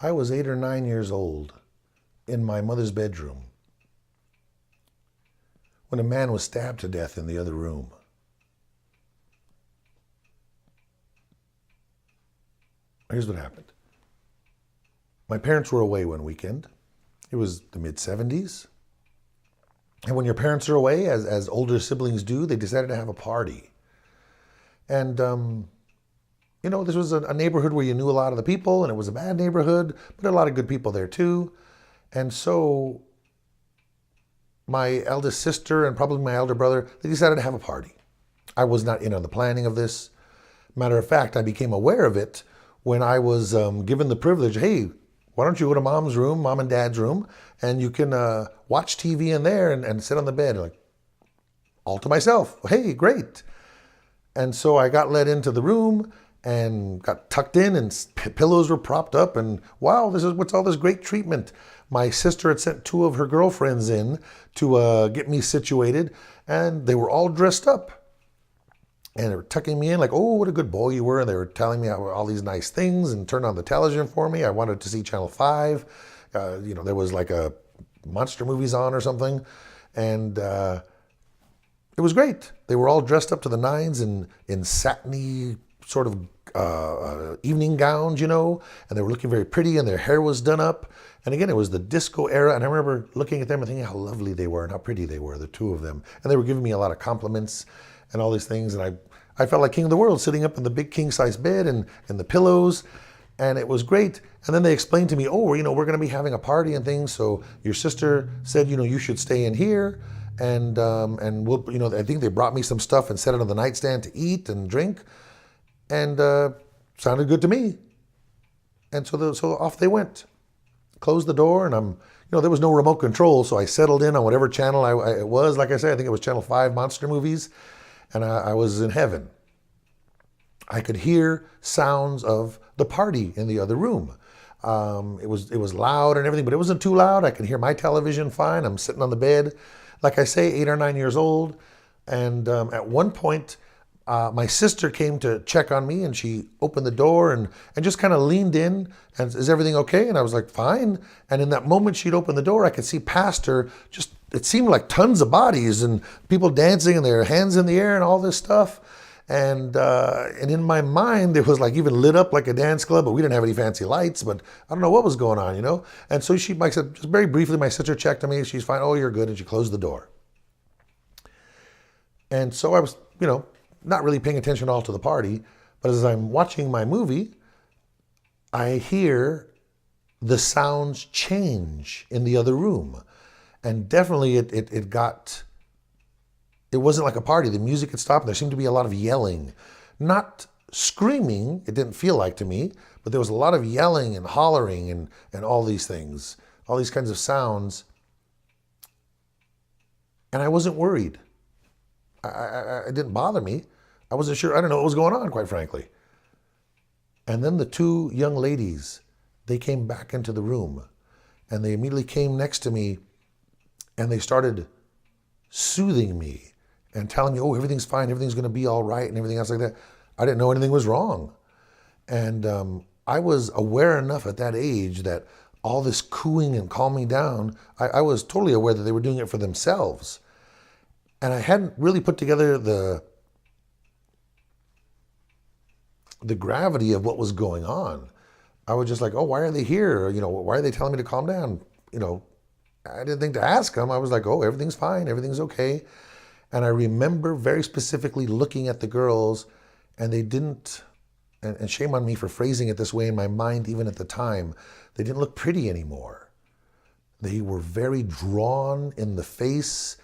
I was 8 or 9 years old in my mother's bedroom when a man was stabbed to death in the other room. Here's what happened. My parents were away one weekend. It was the mid-70s. And when your parents are away, as older siblings do, they decided to have a party. And, this was a neighborhood where you knew a lot of the people, and it was a bad neighborhood, but there were a lot of good people there too. And so my eldest sister and probably my elder brother, they decided to have a party. I was not in on the planning of this. Matter of fact, I became aware of it when I was given the privilege, hey, why don't you go to mom's room, mom and dad's room, and you can watch TV in there and sit on the bed. Like, all to myself. Hey, great. And so I got led into the room and got tucked in, and pillows were propped up, and wow, what's all this great treatment. My sister had sent two of her girlfriends in to get me situated, and they were all dressed up. And they were tucking me in like, oh, what a good boy you were. And they were telling me all these nice things and turned on the television for me. I wanted to see Channel 5. There was like a monster movies on or something. And it was great. They were all dressed up to the nines in satiny sort of evening gowns, and they were looking very pretty, and their hair was done up. And again, it was the disco era. And I remember looking at them and thinking how lovely they were and how pretty they were, the two of them. And they were giving me a lot of compliments and all these things. And I felt like king of the world sitting up in the big king-size bed and the pillows. And it was great. And then they explained to me, oh, we're going to be having a party and things. So your sister said, you should stay in here. And we'll, I think they brought me some stuff and set it on the nightstand to eat and drink. And sounded good to me. And so off they went. Closed the door, and there was no remote control. So I settled in on whatever channel it was. Like I said, I think it was Channel 5 monster movies. And I was in heaven. I could hear sounds of the party in the other room. It was loud and everything, but it wasn't too loud. I could hear my television fine. I'm sitting on the bed, like I say, 8 or 9 years old. And at one point, my sister came to check on me, and she opened the door and just kind of leaned in and, is everything okay? And I was like, fine. And in that moment she'd opened the door, I could see past her, just, it seemed like tons of bodies and people dancing and their hands in the air and all this stuff. And in my mind, it was like even lit up like a dance club, but we didn't have any fancy lights, but I don't know what was going on, And so like I said, just very briefly, my sister checked on me. She's fine. Oh, you're good. And she closed the door. And so I was, not really paying attention at all to the party, but as I'm watching my movie, I hear the sounds change in the other room. And definitely it wasn't like a party. The music had stopped. There seemed to be a lot of yelling. Not screaming, it didn't feel like to me, but there was a lot of yelling and hollering and all these things, all these kinds of sounds. And I wasn't worried. It didn't bother me. I wasn't sure. I don't know what was going on, quite frankly. And then the two young ladies, they came back into the room, and they immediately came next to me, and they started soothing me and telling me, oh, everything's fine, everything's going to be all right, and everything else like that. I didn't know anything was wrong. And I was aware enough at that age that all this cooing and calming down, I was totally aware that they were doing it for themselves. And I hadn't really put together the gravity of what was going on. I was just like, oh, why are they here? Why are they telling me to calm down? I didn't think to ask them. I was like, oh, everything's fine. Everything's okay. And I remember very specifically looking at the girls, and they didn't, and shame on me for phrasing it this way in my mind, even at the time, they didn't look pretty anymore. They were very drawn in the face.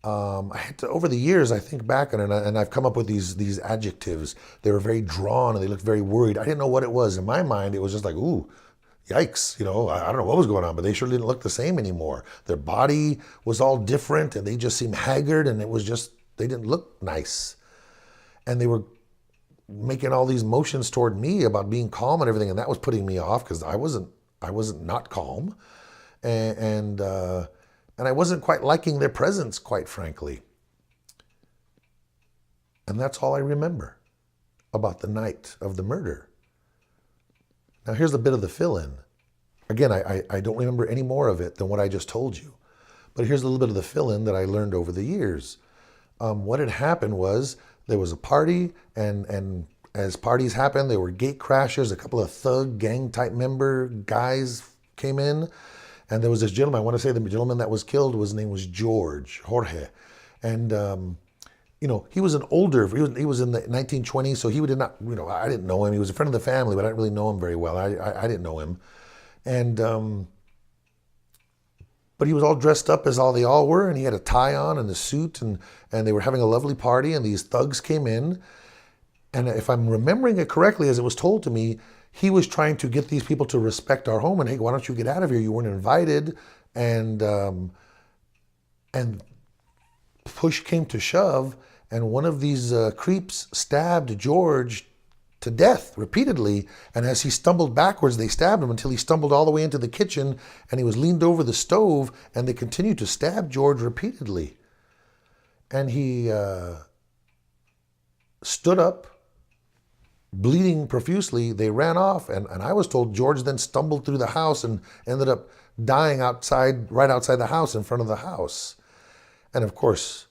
I had to, over the years, I think back on it, and I've come up with these adjectives. They were very drawn, and they looked very worried. I didn't know what it was. In my mind, it was just like, ooh, yikes. I don't know what was going on, but they sure didn't look the same anymore. Their body was all different, and they just seemed haggard, and it was just, they didn't look nice. And they were making all these motions toward me about being calm and everything, and that was putting me off because I wasn't not calm. And I wasn't quite liking their presence, quite frankly. And that's all I remember about the night of the murder. Now here's a bit of the fill-in. Again, I don't remember any more of it than what I just told you. But here's a little bit of the fill-in that I learned over the years. What had happened was there was a party, and as parties happen, there were gate crashers. A couple of thug gang type member guys came in, and there was this gentleman. I want to say the gentleman that was killed, his name was Jorge, and he was an older. He was in the 1920s, so he did not. I didn't know him. He was a friend of the family, but I didn't really know him very well. I didn't know him, and but he was all dressed up as they all were, and he had a tie on and a suit, and they were having a lovely party, and these thugs came in. And if I'm remembering it correctly, as it was told to me, he was trying to get these people to respect our home, and hey, why don't you get out of here? You weren't invited. And push came to shove, and one of these creeps stabbed George to death repeatedly. And as he stumbled backwards, they stabbed him until he stumbled all the way into the kitchen, and he was leaned over the stove, and they continued to stab George repeatedly. And he stood up, bleeding profusely. They ran off, and I was told George then stumbled through the house and ended up dying right outside the house, in front of the house. And of course,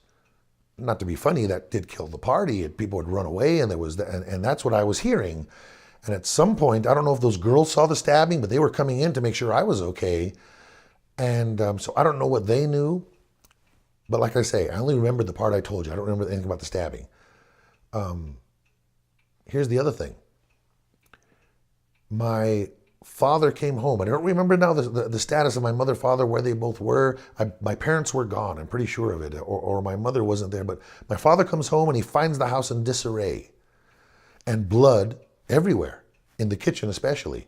not to be funny, that did kill the party. People would run away, and that's what I was hearing. And at some point, I don't know if those girls saw the stabbing, but they were coming in to make sure I was okay. And so I don't know what they knew. But like I say, I only remember the part I told you. I don't remember anything about the stabbing. Here's the other thing. My father came home. I don't remember now the status of my mother, father, where they both were. My parents were gone. I'm pretty sure of it. Or my mother wasn't there. But my father comes home, and he finds the house in disarray. And blood everywhere, in the kitchen especially.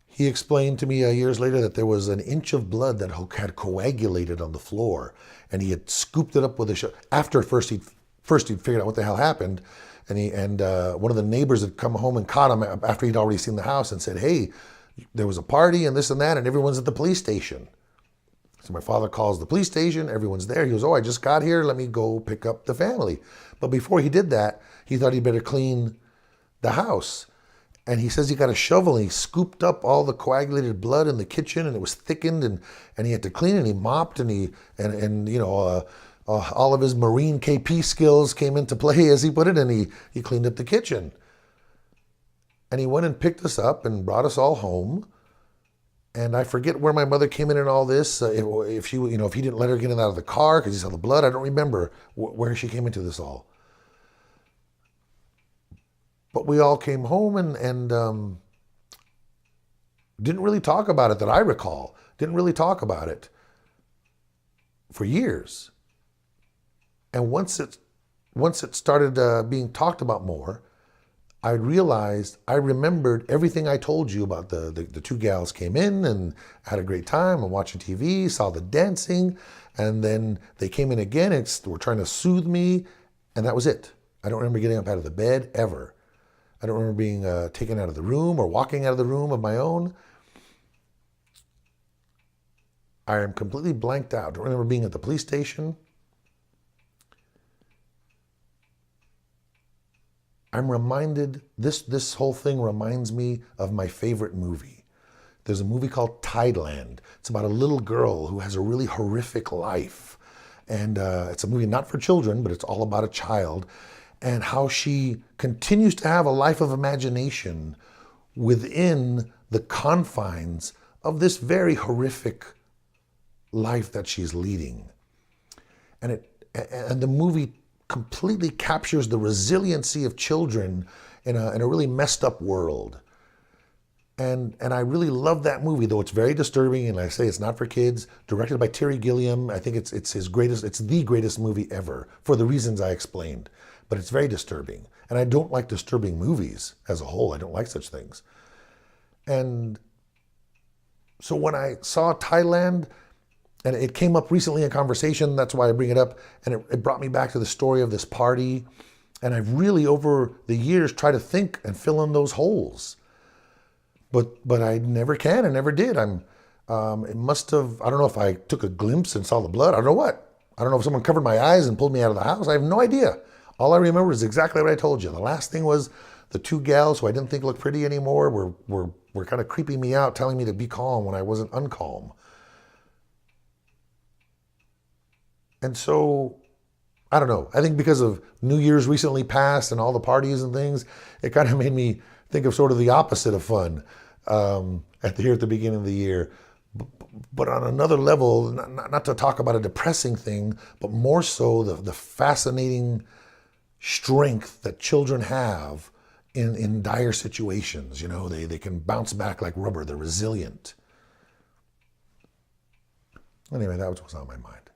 He explained to me years later that there was an inch of blood that had coagulated on the floor. And he had scooped it up with a shovel. After first he'd figured out what the hell happened. And one of the neighbors had come home and caught him after he'd already seen the house and said, hey, there was a party and this and that, and everyone's at the police station. So my father calls the police station, everyone's there. He goes, oh, I just got here, let me go pick up the family. But before he did that, he thought he'd better clean the house. And he says he got a shovel and he scooped up all the coagulated blood in the kitchen, and it was thickened, and he had to clean it, and he mopped, all of his Marine KP skills came into play, as he put it, and he cleaned up the kitchen. And he went and picked us up and brought us all home. And I forget where my mother came in and all this. If he didn't let her get in and out of the car because he saw the blood, I don't remember where she came into this all. But we all came home and didn't really talk about it, that I recall. Didn't really talk about it for years. And once it started being talked about more, I realized, I remembered everything I told you about the two gals came in and had a great time and watching TV, saw the dancing, and then they came in again and were trying to soothe me, and that was it. I don't remember getting up out of the bed ever. I don't remember being taken out of the room or walking out of the room of my own. I am completely blanked out. I don't remember being at the police station. I'm reminded, this whole thing reminds me of my favorite movie. There's a movie called Tideland. It's about a little girl who has a really horrific life. And it's a movie not for children, but it's all about a child and how she continues to have a life of imagination within the confines of this very horrific life that she's leading. And the movie completely captures the resiliency of children in a really messed up world. And I really love that movie, though it's very disturbing, and like I say, it's not for kids. Directed by Terry Gilliam. I think it's the greatest movie ever, for the reasons I explained. But it's very disturbing. And I don't like disturbing movies as a whole. I don't like such things. And so when I saw Thailand, and it came up recently in conversation, that's why I bring it up, and it brought me back to the story of this party. And I've really, over the years, tried to think and fill in those holes. But I never can and never did. It must have, I don't know if I took a glimpse and saw the blood. I don't know what. I don't know if someone covered my eyes and pulled me out of the house. I have no idea. All I remember is exactly what I told you. The last thing was the two gals who I didn't think looked pretty anymore were kind of creeping me out, telling me to be calm when I wasn't uncalm. And so, I don't know. I think because of New Year's recently passed and all the parties and things, it kind of made me think of sort of the opposite of fun here at the beginning of the year. But on another level, not to talk about a depressing thing, but more so the fascinating strength that children have in dire situations. You know, they can bounce back like rubber. They're resilient. Anyway, that was what's on my mind.